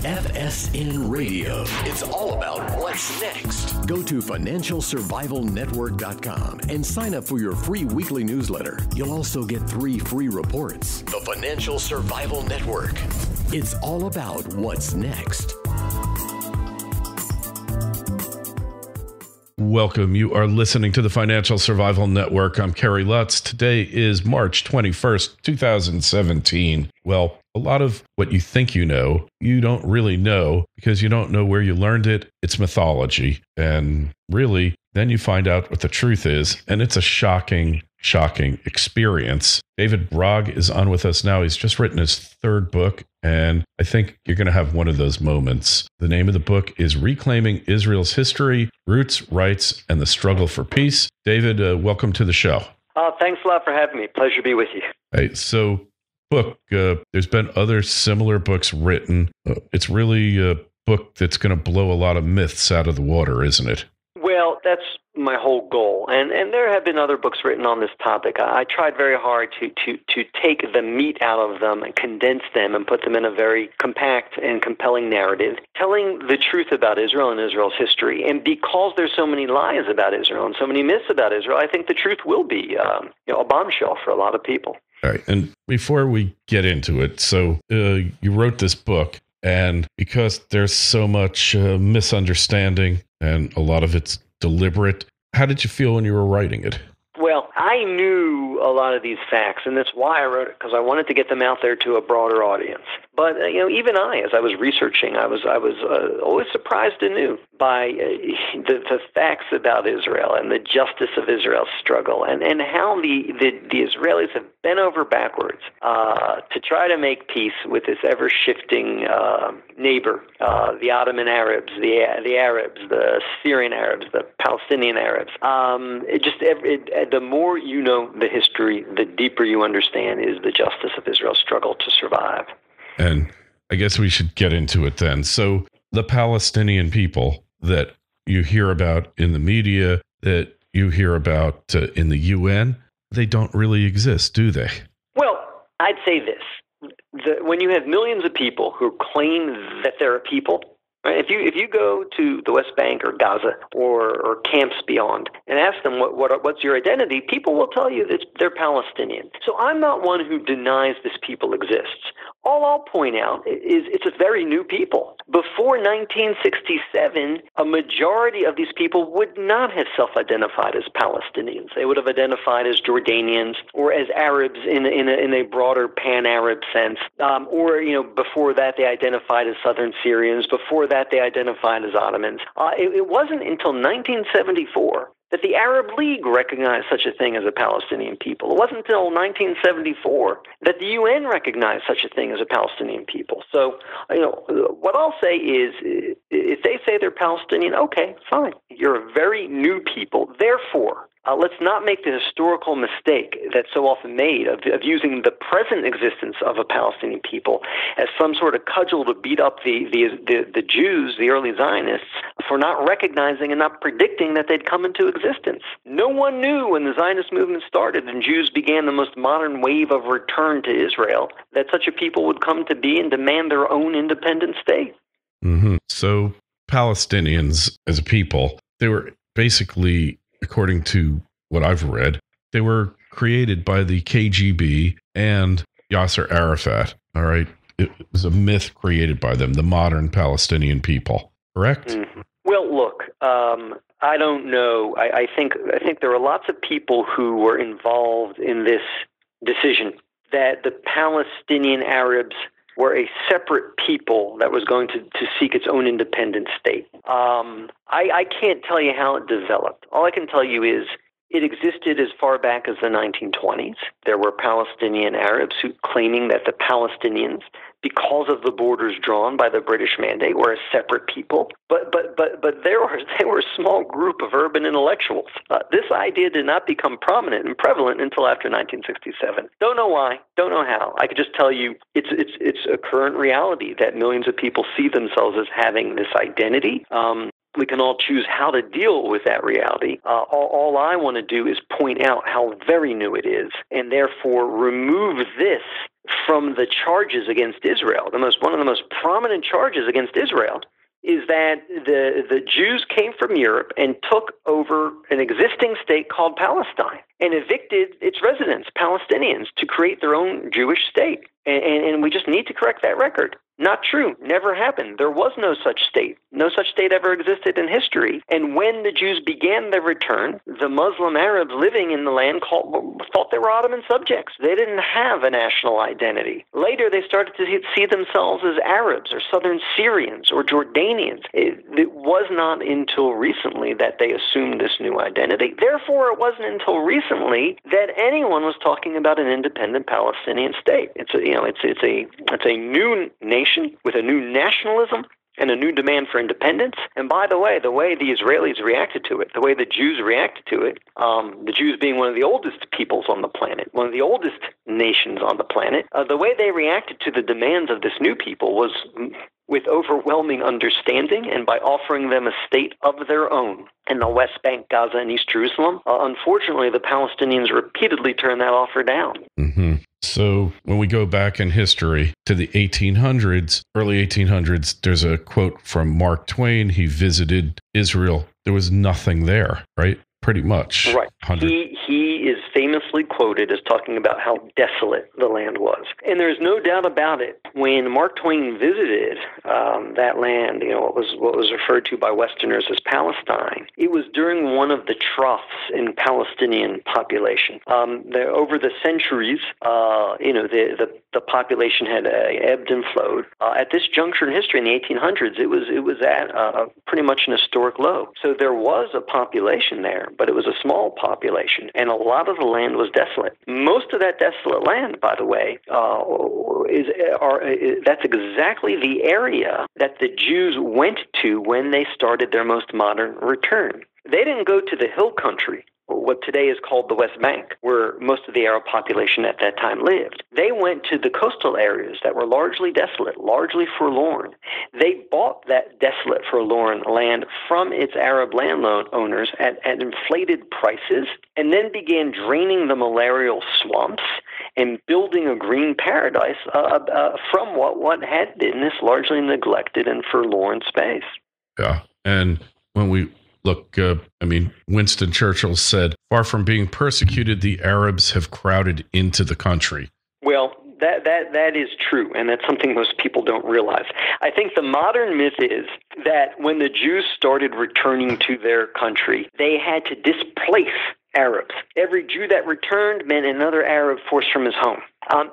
FSN Radio. It's all about what's next. Go to financialsurvivalnetwork.com and sign up for your free weekly newsletter. You'll also get 3 free reports. The Financial Survival Network. It's all about what's next. Welcome. You are listening to the Financial Survival Network. I'm Kerry Lutz. Today is March 21st, 2017. Well, a lot of what you think you know, you don't really know because you don't know where you learned it. It's mythology. And really, then you find out what the truth is. And it's a shocking experience. David Brog is on with us now. He's just written his 3rd book, and I think you're going to have one of those moments. The name of the book is Reclaiming Israel's History, Roots, Rights, and the Struggle for Peace. David, welcome to the show. Thanks a lot for having me. Pleasure to be with you. Hey, so there's been other similar books written. It's really a book that's going to blow a lot of myths out of the water, isn't it? Well, that's my whole goal. And there have been other books written on this topic. I tried very hard to take the meat out of them and condense them and put them in a very compact and compelling narrative, telling the truth about Israel and Israel's history. And because there's so many lies about Israel and so many myths about Israel, I think the truth will be a bombshell for a lot of people. All right. And before we get into it, so you wrote this book, and because there's so much misunderstanding and a lot of it's deliberate, how did you feel when you were writing it? Well, I knew a lot of these facts, and that's why I wrote it, because I wanted to get them out there to a broader audience. But even as I was researching, I was always surprised anew by the facts about Israel and the justice of Israel's struggle, and how the Israelis have bent over backwards to try to make peace with this ever-shifting neighbor, the Ottoman Arabs, the Arabs, the Syrian Arabs, the Palestinian Arabs. The more you know the history, the deeper you understand is the justice of Israel's struggle to survive. And I guess we should get into it then. So the Palestinian people that you hear about in the media, that you hear about in the UN, they don't really exist, do they? Well, I'd say this. When you have millions of people who claim that they're a people, right? If you go to the West Bank or Gaza or camps beyond and ask them what's your identity, people will tell you that they're Palestinian. So I'm not one who denies this people exists. All I'll point out is it's a very new people. Before 1967, a majority of these people would not have self-identified as Palestinians. They would have identified as Jordanians or as Arabs in a broader pan-Arab sense. Before that, they identified as Southern Syrians. Before that, they identified as Ottomans. It wasn't until 1974 that the Arab League recognized such a thing as a Palestinian people. It wasn't until 1974 that the UN recognized such a thing as a Palestinian people. So, what I'll say is, if they say they're Palestinian, okay, fine. You're a very new people. Therefore, let's not make the historical mistake that's so often made of using the present existence of a Palestinian people as some sort of cudgel to beat up the Jews, the early Zionists, for not recognizing and not predicting that they'd come into existence. No one knew when the Zionist movement started and Jews began the most modern wave of return to Israel that such a people would come to be and demand their own independent state. Mm-hmm. So Palestinians as a people, they were basically, according to what I've read, they were created by the KGB and Yasser Arafat. All right. It was a myth created by them, the modern Palestinian people. Correct? Mm-hmm. Well, look, I don't know. I think there are lots of people who were involved in this decision that the Palestinian Arabs were a separate people that was going to seek its own independent state. I can't tell you how it developed. All I can tell you is it existed as far back as the 1920s. There were Palestinian Arabs who claiming that the Palestinians, because of the borders drawn by the British Mandate, were a separate people. But they were a small group of urban intellectuals. This idea did not become prominent and prevalent until after 1967. Don't know why. Don't know how. I could just tell you it's a current reality that millions of people see themselves as having this identity. We can all choose how to deal with that reality. All I want to do is point out how very new it is, and therefore remove this from the charges against Israel, one of the most prominent charges against Israel, is that the Jews came from Europe and took over an existing state called Palestine and evicted its residents, Palestinians, to create their own Jewish state. And we just need to correct that record. Not true. Never happened. There was no such state. No such state ever existed in history. And when the Jews began their return, the Muslim Arabs living in the land thought they were Ottoman subjects. They didn't have a national identity. Later, they started to see themselves as Arabs or Southern Syrians or Jordanians. It was not until recently that they assumed this new identity. Therefore, it wasn't until recently that anyone was talking about an independent Palestinian state. It's a new nation with a new nationalism and a new demand for independence. And by the way the Israelis reacted to it, the way the Jews reacted to it, the Jews being one of the oldest peoples on the planet, one of the oldest nations on the planet, the way they reacted to the demands of this new people was with overwhelming understanding and by offering them a state of their own in the West Bank, Gaza, and East Jerusalem. Unfortunately, the Palestinians repeatedly turned that offer down. Mm-hmm. So when we go back in history to the 1800s, early 1800s, there's a quote from Mark Twain. He visited Israel. There was nothing there, right? Pretty much. Right. He is famously quoted as talking about how desolate the land was. And there's no doubt about it. When Mark Twain visited that land, what was referred to by Westerners as Palestine, it was during one of the troughs in Palestinian population. Over the centuries, the population had ebbed and flowed. At this juncture in history, in the 1800s, it was at pretty much an historic low. So there was a population there, but it was a small population, and a lot of the land was desolate. Most of that desolate land, by the way, that's exactly the area that the Jews went to when they started their most modern return. They didn't go to the hill country, what today is called the West Bank, where most of the Arab population at that time lived. They went to the coastal areas that were largely desolate, largely forlorn. They bought that desolate, forlorn land from its Arab landowners at inflated prices, and then began draining the malarial swamps and building a green paradise from what had been this largely neglected and forlorn space. Yeah, and when we look, Winston Churchill said, "Far from being persecuted, the Arabs have crowded into the country." Well, that is true, and that's something most people don't realize. I think the modern myth is that when the Jews started returning to their country, they had to displace Arabs. Every Jew that returned meant another Arab forced from his home.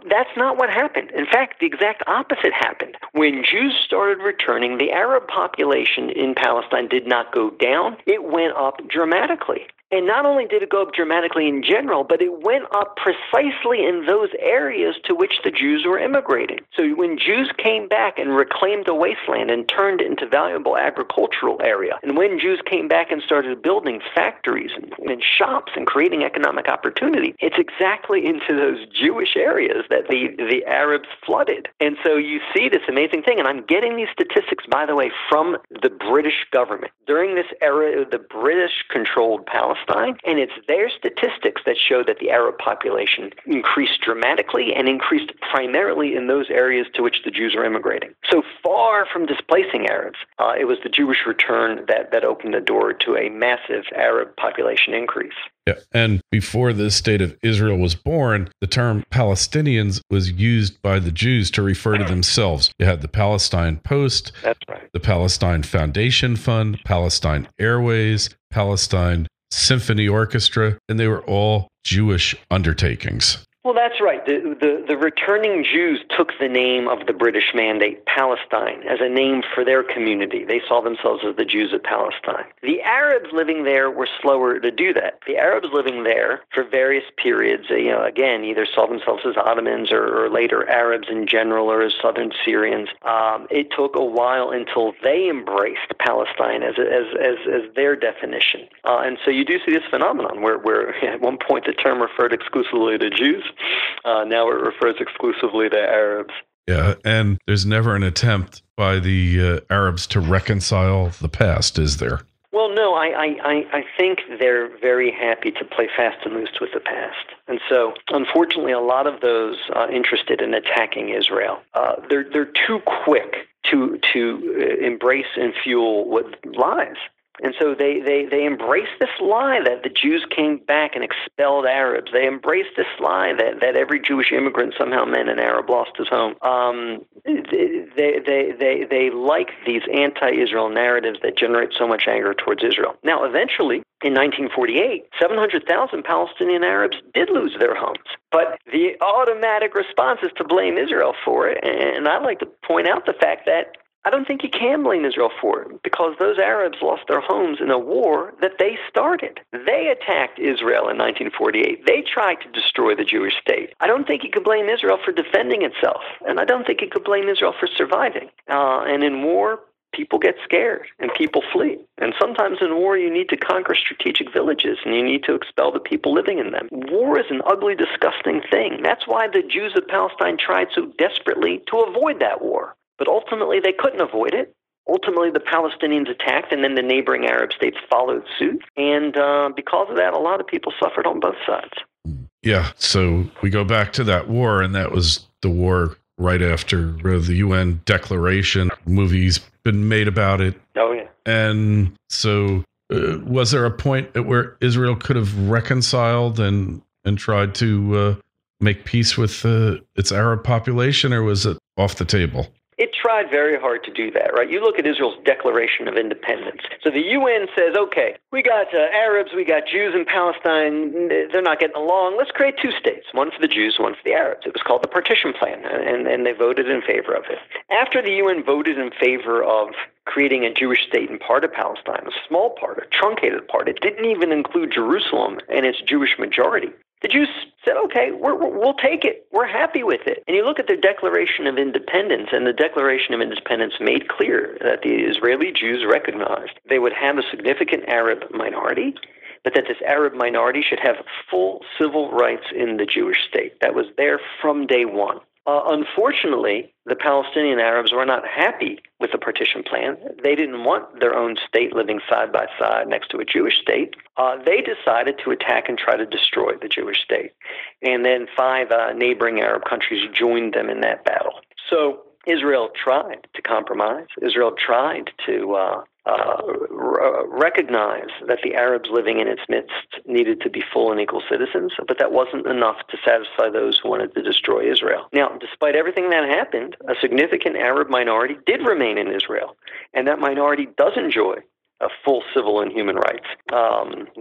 That's not what happened. In fact, the exact opposite happened. When Jews started returning, the Arab population in Palestine did not go down. It went up dramatically. And not only did it go up dramatically in general, but it went up precisely in those areas to which the Jews were immigrating. So when Jews came back and reclaimed a wasteland and turned it into valuable agricultural area, and when Jews came back and started building factories and shops and creating economic opportunity, it's exactly into those Jewish areas that the Arabs flooded. And so you see this amazing thing, and I'm getting these statistics, by the way, from the British government. During this era, the British controlled Palestine, and it's their statistics that show that the Arab population increased dramatically and increased primarily in those areas to which the Jews were immigrating. So far from displacing Arabs, it was the Jewish return that opened the door to a massive Arab population increase. Yeah, and before the state of Israel was born, the term Palestinians was used by the Jews to refer to themselves. You had the Palestine Post, that's right, the Palestine Foundation Fund, Palestine Airways, Palestine Symphony Orchestra, and they were all Jewish undertakings. Well, that's right. The returning Jews took the name of the British Mandate, Palestine, as a name for their community. They saw themselves as the Jews of Palestine. The Arabs living there were slower to do that. The Arabs living there for various periods, again, either saw themselves as Ottomans or later Arabs in general or as Southern Syrians. It took a while until they embraced Palestine as their definition. And so you do see this phenomenon where at one point the term referred exclusively to Jews. Now it refers exclusively to Arabs. Yeah, and there's never an attempt by the Arabs to reconcile the past, is there? Well, no, I think they're very happy to play fast and loose with the past. And so, unfortunately, a lot of those interested in attacking Israel, they're too quick to embrace and fuel with lies. And so they embrace this lie that the Jews came back and expelled Arabs. They embrace this lie that every Jewish immigrant somehow meant an Arab lost his home. They like these anti-Israel narratives that generate so much anger towards Israel. Now, eventually, in 1948, 700,000 Palestinian Arabs did lose their homes. But the automatic response is to blame Israel for it. And I'd like to point out the fact that I don't think you can blame Israel for it, because those Arabs lost their homes in a war that they started. They attacked Israel in 1948. They tried to destroy the Jewish state. I don't think you could blame Israel for defending itself, and I don't think you could blame Israel for surviving. And in war, people get scared and people flee. And sometimes in war, you need to conquer strategic villages and you need to expel the people living in them. War is an ugly, disgusting thing. That's why the Jews of Palestine tried so desperately to avoid that war. But ultimately, they couldn't avoid it. Ultimately, the Palestinians attacked, and then the neighboring Arab states followed suit. And because of that, a lot of people suffered on both sides. Yeah, so we go back to that war, and that was the war right after the UN declaration. Movies been made about it. Oh, yeah. And so was there a point at where Israel could have reconciled and tried to make peace with its Arab population, or was it off the table? It tried very hard to do that, right? You look at Israel's Declaration of Independence. So the UN says, okay, we got Arabs, we got Jews in Palestine, they're not getting along. Let's create two states, one for the Jews, one for the Arabs. It was called the Partition Plan, and they voted in favor of it. After the UN voted in favor of creating a Jewish state in part of Palestine, a small part, a truncated part, it didn't even include Jerusalem and its Jewish majority. The Jews said, okay, we'll take it. We're happy with it. And you look at their Declaration of Independence, and the Declaration of Independence made clear that the Israeli Jews recognized they would have a significant Arab minority, but that this Arab minority should have full civil rights in the Jewish state. That was there from day one. Unfortunately, the Palestinian Arabs were not happy with the partition plan. They didn't want their own state living side by side next to a Jewish state. They decided to attack and try to destroy the Jewish state. And then 5 neighboring Arab countries joined them in that battle. So Israel tried to compromise. Israel tried to recognize that the Arabs living in its midst needed to be full and equal citizens, but that wasn't enough to satisfy those who wanted to destroy Israel. Now, despite everything that happened, a significant Arab minority did remain in Israel, and that minority does enjoy full civil and human rights.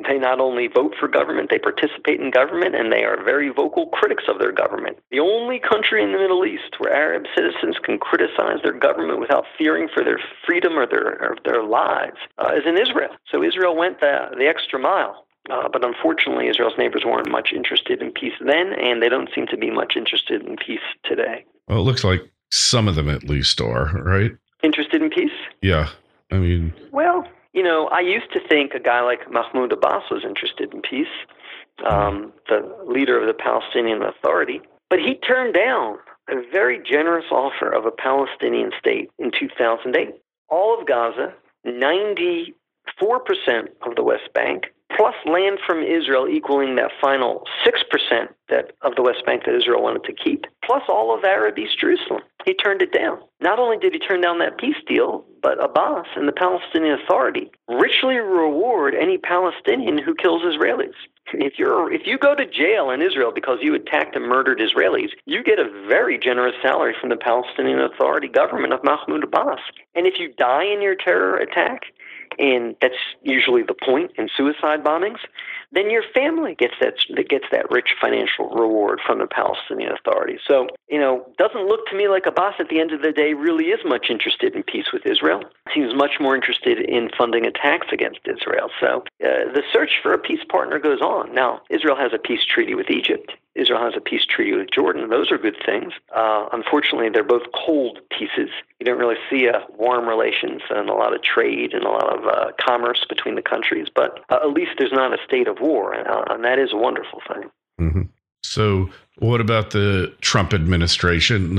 They not only vote for government, they participate in government, and they are very vocal critics of their government. The only country in the Middle East where Arab citizens can criticize their government without fearing for their freedom or their lives is in Israel. So Israel went the extra mile. But unfortunately, Israel's neighbors weren't much interested in peace then, and they don't seem to be much interested in peace today. Well, it looks like some of them at least are, right? Interested in peace? Yeah. I mean... Well... You know, I used to think a guy like Mahmoud Abbas was interested in peace, the leader of the Palestinian Authority, but he turned down a very generous offer of a Palestinian state in 2008. All of Gaza, 94% of the West Bank, plus land from Israel equaling that final 6% of the West Bank that Israel wanted to keep, plus all of Arab East Jerusalem. He turned it down. Not only did he turn down that peace deal, but Abbas and the Palestinian Authority richly reward any Palestinian who kills Israelis. If you go to jail in Israel because you attacked and murdered Israelis, you get a very generous salary from the Palestinian Authority government of Mahmoud Abbas. And if you die in your terror attack, and that's usually the point in suicide bombings, then your family gets that rich financial reward from the Palestinian Authority. So, doesn't look to me like Abbas at the end of the day really is much interested in peace with Israel. Seems much more interested in funding attacks against Israel. So the search for a peace partner goes on. Now, Israel has a peace treaty with Egypt. Israel has a peace treaty with Jordan. Those are good things. Unfortunately, they're both cold pieces. You don't really see warm relations and a lot of trade and a lot of commerce between the countries. But at least there's not a state of war, and that is a wonderful thing. Mm-hmm. So what about the Trump administration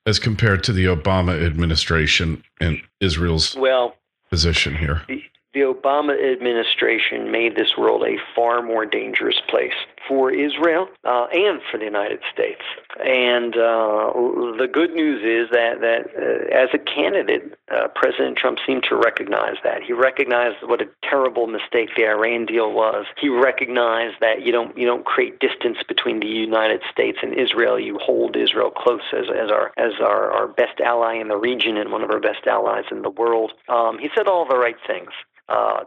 as compared to the Obama administration and Israel's position here? the Obama administration made this world a far more dangerous place for Israel and for the United States. And the good news is that as a candidate, President Trump seemed to recognize that. He recognized what a terrible mistake the Iran deal was. He recognized that you don't create distance between the United States and Israel. You hold Israel close as our best ally in the region and one of our best allies in the world. He said all the right things.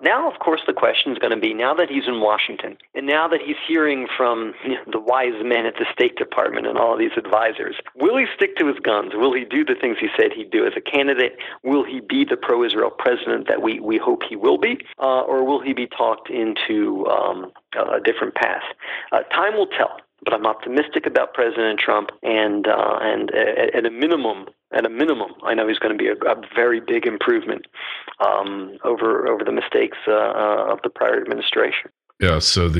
Now, of course, the question is going to be, now that he's in Washington, and now that he's hearing from the wise men at the State Department and all of these advisors, will he stick to his guns? Will he do the things he said he'd do as a candidate? Will he be the pro-Israel president that we hope he will be? Or will he be talked into a different path? Time will tell. But I'm optimistic about President Trump, and at a minimum, I know he's going to be a very big improvement over the mistakes of the prior administration. Yeah. So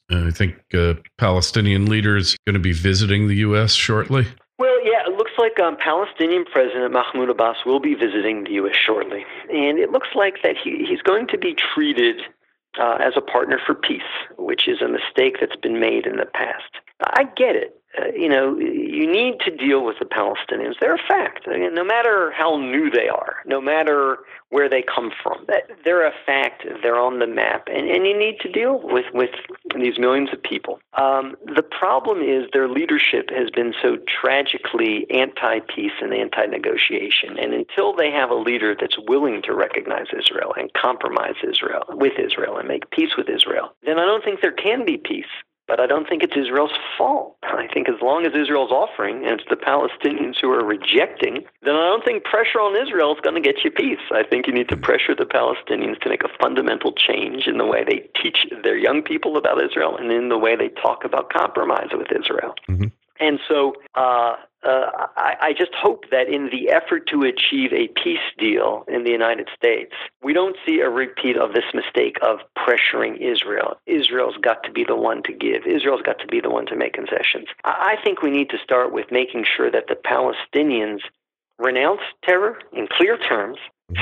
I think Palestinian leaders going to be visiting the U.S. shortly. Well, yeah, it looks like Palestinian President Mahmoud Abbas will be visiting the U.S. shortly, and it looks like that he's going to be treated as a partner for peace, which is a mistake that's been made in the past. I get it. You need to deal with the Palestinians. They're a fact. No matter how new they are, no matter where they come from, they're a fact. They're on the map, and you need to deal with these millions of people. The problem is their leadership has been so tragically anti-peace and anti-negotiation, and until they have a leader that's willing to recognize Israel and compromise with Israel and make peace with Israel, then I don't think there can be peace. But I don't think it's Israel's fault. I think as long as Israel's offering and it's the Palestinians who are rejecting, then I don't think pressure on Israel is going to get you peace. I think you need to pressure the Palestinians to make a fundamental change in the way they teach their young people about Israel and in the way they talk about compromise with Israel. Mm-hmm. And so I just hope that in the effort to achieve a peace deal in the United States, we don't see a repeat of this mistake of pressuring Israel. Israel's got to be the one to give. Israel's got to be the one to make concessions. I think we need to start with making sure that the Palestinians renounce terror in clear terms,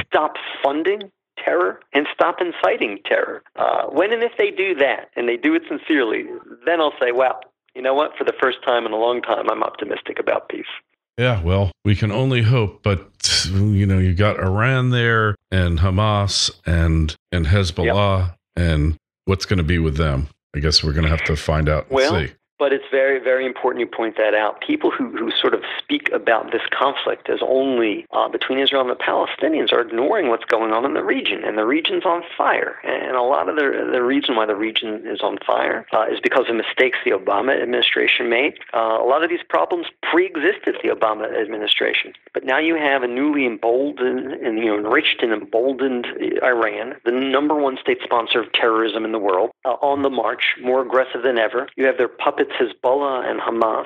stop funding terror, and stop inciting terror. When and if they do that, and they do it sincerely, then I'll say, well, you know what? For the first time in a long time, I'm optimistic about peace. Yeah, well, we can only hope, but you got Iran there and Hamas and Hezbollah, and what's going to be with them? I guess we're going to have to find out and see. But it's very, very important you point that out. People who sort of speak about this conflict as only between Israel and the Palestinians are ignoring what's going on in the region, and the region's on fire. And a lot of the reason why the region is on fire is because of mistakes the Obama administration made. A lot of these problems pre-existed the Obama administration. But now you have a newly emboldened and enriched and emboldened Iran, the number one state sponsor of terrorism in the world, on the march, more aggressive than ever. You have their puppets Hezbollah and Hamas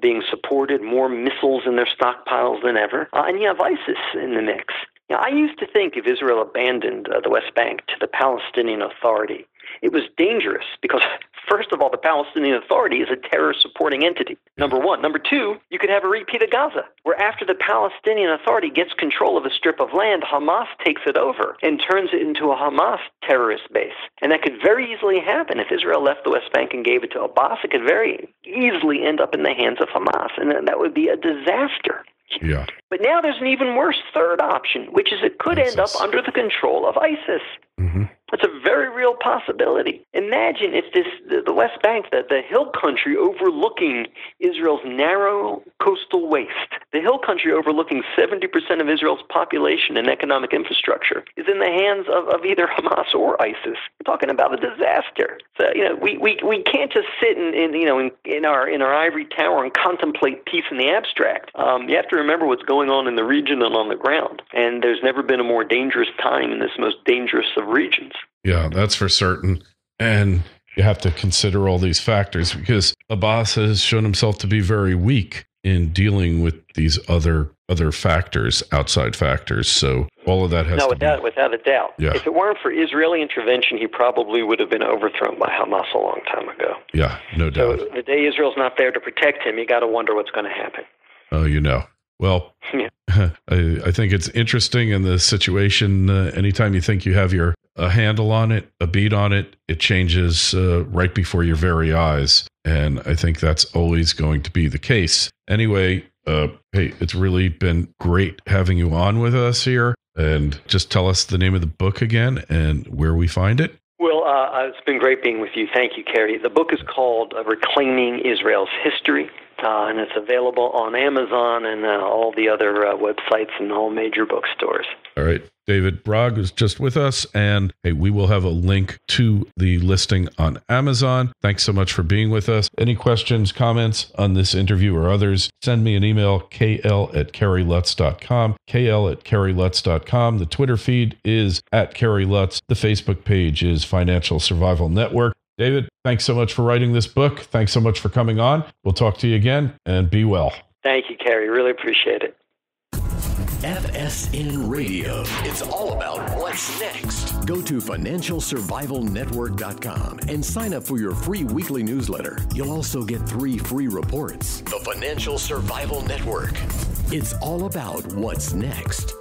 being supported, more missiles in their stockpiles than ever, and you have ISIS in the mix. I used to think if Israel abandoned the West Bank to the Palestinian Authority, it was dangerous because, first of all, the Palestinian Authority is a terror-supporting entity, number one. Number two, you could have a repeat of Gaza, where after the Palestinian Authority gets control of a strip of land, Hamas takes it over and turns it into a Hamas terrorist base. And that could very easily happen. If Israel left the West Bank and gave it to Abbas, it could very easily end up in the hands of Hamas, and that would be a disaster. Yeah. But now there's an even worse third option, which is it could end up under the control of ISIS. Mm-hmm. It's a very real possibility. Imagine if the West Bank, the hill country overlooking Israel's narrow coastal waste, the hill country overlooking 70% of Israel's population and economic infrastructure, is in the hands of either Hamas or ISIS. We're talking about a disaster. So we can't just sit in our ivory tower and contemplate peace in the abstract. You have to remember what's going on in the region and on the ground. And there's never been a more dangerous time in this most dangerous of regions. Yeah, that's for certain. And you have to consider all these factors because Abbas has shown himself to be very weak in dealing with these other factors, outside factors. So all of that has without a doubt. Yeah. If it weren't for Israeli intervention, he probably would have been overthrown by Hamas a long time ago. Yeah, no doubt. So the day Israel's not there to protect him, you got to wonder what's going to happen. Oh, Well, yeah. I think it's interesting in the situation. Anytime you think you have your a handle on it, a beat on it, it changes right before your very eyes. And I think that's always going to be the case. Anyway, hey, it's really been great having you on with us here. And just tell us the name of the book again and where we find it. Well, it's been great being with you. Thank you, Kerry. The book is called Reclaiming Israel's History, and it's available on Amazon and all the other websites and all major bookstores. All right. David Brog is just with us, and hey, we will have a link to the listing on Amazon. Thanks so much for being with us. Any questions, comments on this interview or others, send me an email, kl@kerrylutz.com, kl@kerrylutz.com. The Twitter feed is @KerryLutz. The Facebook page is Financial Survival Network. David, thanks so much for writing this book. Thanks so much for coming on. We'll talk to you again, and be well. Thank you, Kerry. Really appreciate it. FSN Radio. It's all about what's next. Go to financialsurvivalnetwork.com and sign up for your free weekly newsletter. You'll also get 3 free reports. The Financial Survival Network. It's all about what's next.